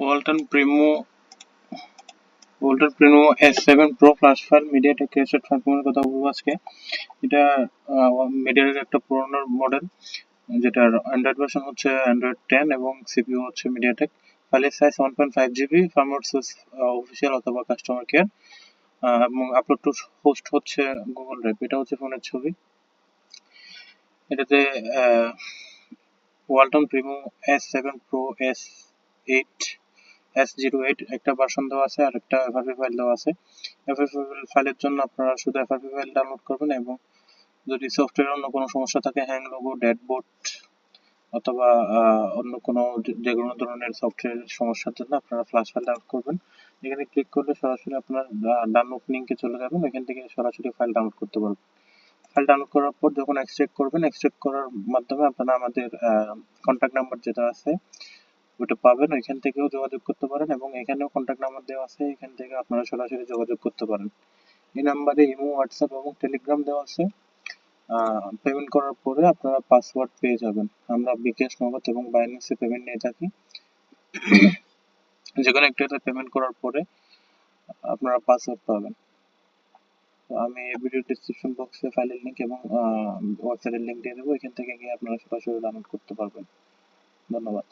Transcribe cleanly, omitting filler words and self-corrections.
Walton Primo S7 Pro flash fire MediaTek K7 5 কথা বলবো আজকে। এটা মিডিয়াটেক একটা পুরোনো মডেল, যেটার অ্যান্ড্রয়েড ভার্সন হচ্ছে অ্যান্ড্রয়েড 10 এবং সিপিইউ হচ্ছে মিডিয়াটেক। ফাইলের size 1.5 GB, firmware source official অথবা কাস্টমার কেয়ার, এবং আপলোড টু হোস্ট হচ্ছে গুগল ড্রাইভ। এটা হচ্ছে ফোনের ছবি। এটাতে Walton Primo S7 Pro S8 S08 একটা ভার্সন দেওয়া আছে আর একটা এফআরপি ফাইল দেওয়া আছে। এফআরপি ফাইলের জন্য আপনারা শুধু এফআরপি ফাইল ডাউনলোড করবেন, এবং যদি সফটওয়্যারে অন্য কোনো সমস্যা থাকে, হ্যাং লোগো, ড্যাশবোর্ড অথবা অন্য কোনো যে কোনো ধরনের সফটওয়্যারের সমস্যার জন্য আপনারা ফ্ল্যাশ ফাইল ডাউনলোড করবেন। এখানে ক্লিক করলে সরাসরি আপনার ডাউনলোড লিঙ্কে চলে যাবেন, এখান থেকে সরাসরি ফাইল ডাউনলোড করতে পারবেন। ফাইল ডাউনলোড করার পর যখন এক্সট্রাক্ট করবেন, এক্সট্রাক্ট করার মাধ্যমে আপনারা আমাদের কন্ট্যাক্ট নাম্বার যেটা আছে ওটা পাবেন, ওইখান থেকেও যোগাযোগ করতে পারেন, এবং এখানেও কন্ট্যাক্ট নাম্বার দেওয়া আছে, এখান থেকে আপনারা সরাসরি যোগাযোগ করতে পারেন। এই নাম্বারে ইমো, হোয়াটসঅ্যাপ এবং টেলিগ্রাম দেওয়া আছে। পেমেন্ট করার পরে আপনারা পাসওয়ার্ড পেয়ে যাবেন। আমরা বিকাশ, নগদ এবং বাইন্যান্সে পেমেন্ট নিয়ে থাকি। যে কোনো একটাতে পেমেন্ট করার পরে আপনারা পাসওয়ার্ড পাবেন। আমি এই ভিডিও ডিসক্রিপশন বক্সে ফাইলের লিঙ্ক এবং ওয়েবসাইটের লিঙ্ক দিয়ে দেবো, এখান থেকে গিয়ে আপনারা সরাসরি ডাউনলোড করতে পারবেন। ধন্যবাদ।